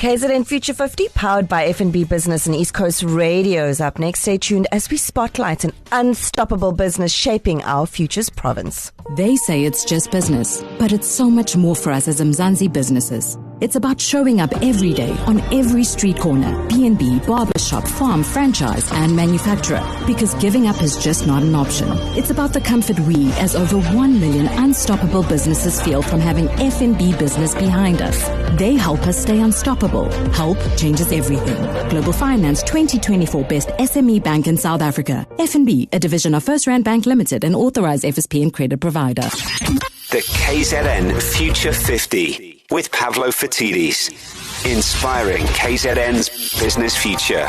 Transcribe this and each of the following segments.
KZN Future 50, powered by F&B Business and East Coast Radio, is up next. Stay tuned as we spotlight an unstoppable business shaping our future's province. They say it's just business, but it's so much more for us as Mzansi businesses. It's about showing up every day on every street corner, B&B, barbershop, farm, franchise, and manufacturer. Because giving up is just not an option. It's about the comfort we, as over 1 million unstoppable businesses, feel from having F&B Business behind us. They help us stay unstoppable. Help changes everything. Global Finance 2024 Best SME Bank in South Africa. F&B, a division of First Rand Bank Limited, an authorized FSP and credit provider. The KZN Future 50 with Pavlo Fatidis. Inspiring KZN's business future.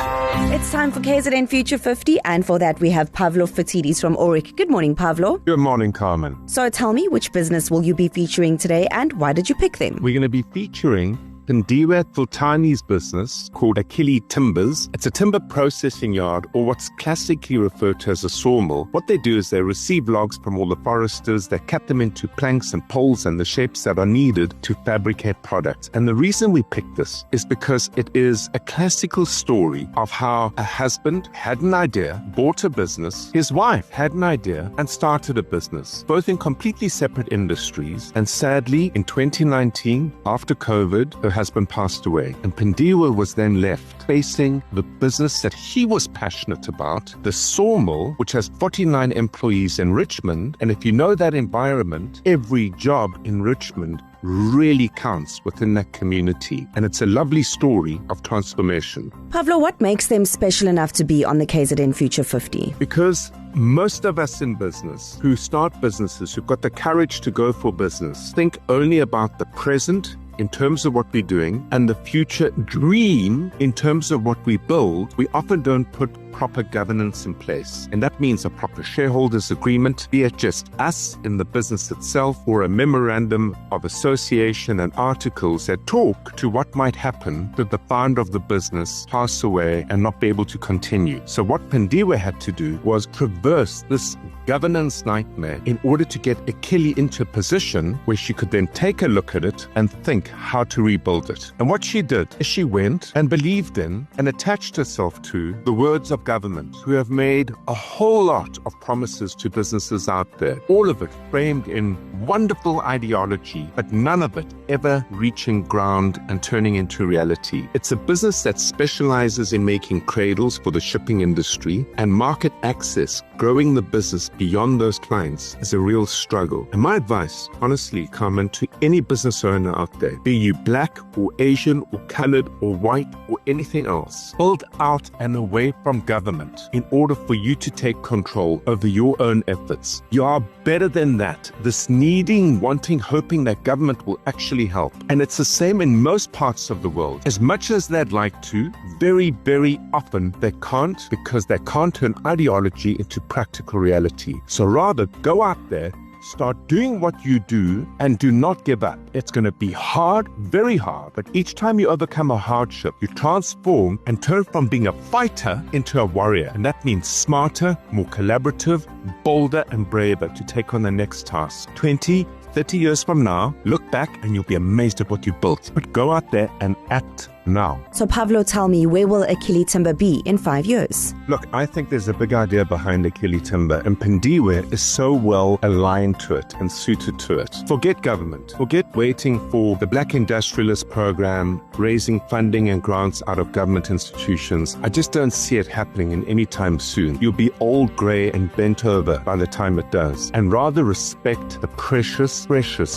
It's time for KZN Future 50, and for that we have Pavlo Fatidis from Auric. Good morning, Pavlo. Good morning, Carmen. So tell me, which business will you be featuring today and why did you pick them? We're going to be featuring Pindiwe Fultani's business called Akili Timbers. It's a timber processing yard, or what's classically referred to as a sawmill. What they do is they receive logs from all the foresters, they cut them into planks and poles and the shapes that are needed to fabricate products. And the reason we picked this is because it is a classical story of how a husband had an idea, bought a business, his wife had an idea and started a business, both in completely separate industries. And sadly, in 2019, after COVID, her husband passed away, and Pindiwe was then left facing the business that he was passionate about, the sawmill, which has 49 employees in Richmond. And if you know that environment, every job in Richmond really counts within that community. And it's a lovely story of transformation. Pavlo, what makes them special enough to be on the KZN Future 50? Because most of us in business who start businesses, who've got the courage to go for business, think only about the present in terms of what we're doing and the future dream in terms of what we build. We often don't put proper governance in place. And that means a proper shareholders agreement, be it just us in the business itself or a memorandum of association and articles that talk to what might happen should the founder of the business pass away and not be able to continue. So what Pindiwe had to do was traverse this governance nightmare in order to get Akili into a position where she could then take a look at it and think how to rebuild it. And what she did is she went and believed in and attached herself to the words of government, who have made a whole lot of promises to businesses out there, all of it framed in wonderful ideology, but none of it ever reaching ground and turning into reality. It's a business that specializes in making cradles for the shipping industry, and market access, growing the business beyond those clients, is a real struggle. And my advice, honestly, Carmen, to any business owner out there, be you black or Asian or colored or white or anything else, build out and away from government in order for you to take control over your own efforts. You are better than that. This needing, wanting, hoping that government will actually help. And it's the same in most parts of the world. As much as they'd like to, very, very often they can't, because they can't turn ideology into practical reality. So rather, go out there, start doing what you do, and do not give up. It's going to be hard, very hard, but each time you overcome a hardship, you transform and turn from being a fighter into a warrior. And that means smarter, more collaborative, bolder, and braver to take on the next task. 20, 30 years from now, look back and you'll be amazed at what you built. But go out there and act now. So Pavlo, tell me, where will Akili Timber be in 5 years? Look, I think there's a big idea behind Akili Timber, and Pindiwe is so well aligned to it and suited to it. Forget government. Forget waiting for the Black Industrialist Program, raising funding and grants out of government institutions. I just don't see it happening in any time soon. You'll be old, grey and bent over by the time it does. And rather respect the precious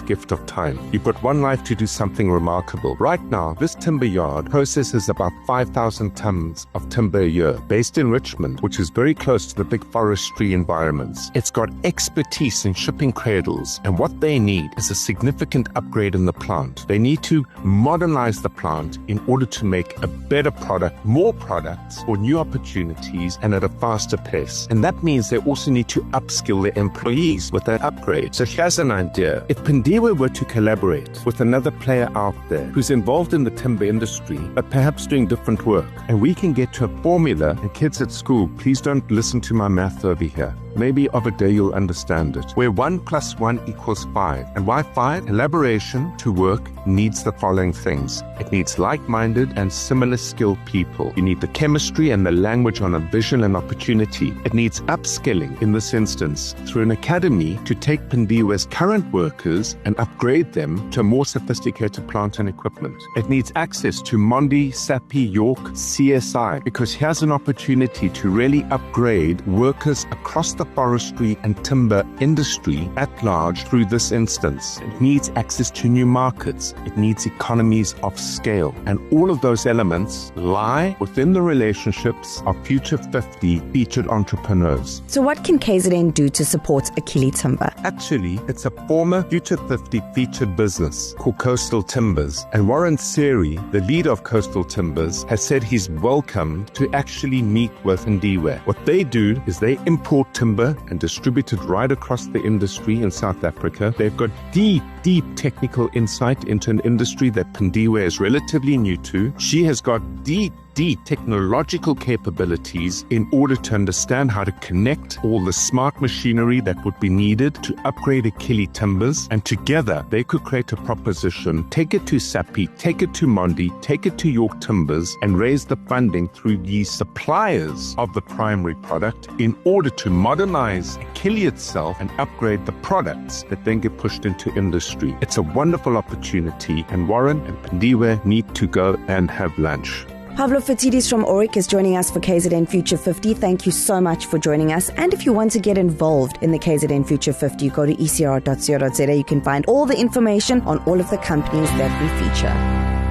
gift of time. You've got one life to do something remarkable. Right now, this timber yard processes about 5,000 tons of timber a year, based in Richmond, which is very close to the big forestry environments. It's got expertise in shipping cradles, and what they need is a significant upgrade in the plant. They need to modernize the plant in order to make a better product, more products, or new opportunities, and at a faster pace. And that means they also need to upskill their employees with that upgrade. So here's an idea. If Pindiwe were to collaborate with another player out there who's involved in the timber industry, but perhaps doing different work, and we can get to a formula, and kids at school, please don't listen to my math over here. maybe of a day you'll understand it. Where 1 + 1 = 5. And why 5? Collaboration to work needs the following things. It needs like-minded and similar skilled people. You need the chemistry and the language on a vision and opportunity. It needs upskilling, in this instance, through an academy to take Pindiwe's current workers and upgrade them to more sophisticated plant and equipment. It needs access to Mondi, SAPI, York, CSI, because here's an opportunity to really upgrade workers across the forestry and timber industry at large through this instance. It needs access to new markets. It needs economies of scale. And all of those elements lie within the relationships of Future 50 featured entrepreneurs. So what can KZN do to support Akili Timber? Actually, it's a former Future 50 featured business called Coastal Timbers. And Warren Seri, the leader of Coastal Timbers, has said he's welcome to actually meet with Pindiwe. What they do is they import timber and distribute it right across the industry in South Africa. They've got deep technical insight into an industry that Pindiwe is relatively new to. She has got deep technological capabilities in order to understand how to connect all the smart machinery that would be needed to upgrade Akili Timbers, and together they could create a proposition, take it to SAPI, take it to Mondi, take it to York Timbers, and raise the funding through the suppliers of the primary product in order to modernize Akili itself and upgrade the products that then get pushed into industry. It's a wonderful opportunity, and Warren and Pindiwe need to go and have lunch. Pavlo Fatidis from Oric is joining us for KZN Future 50. Thank you so much for joining us. And if you want to get involved in the KZN Future 50, go to ecr.co.za. You can find all the information on all of the companies that we feature.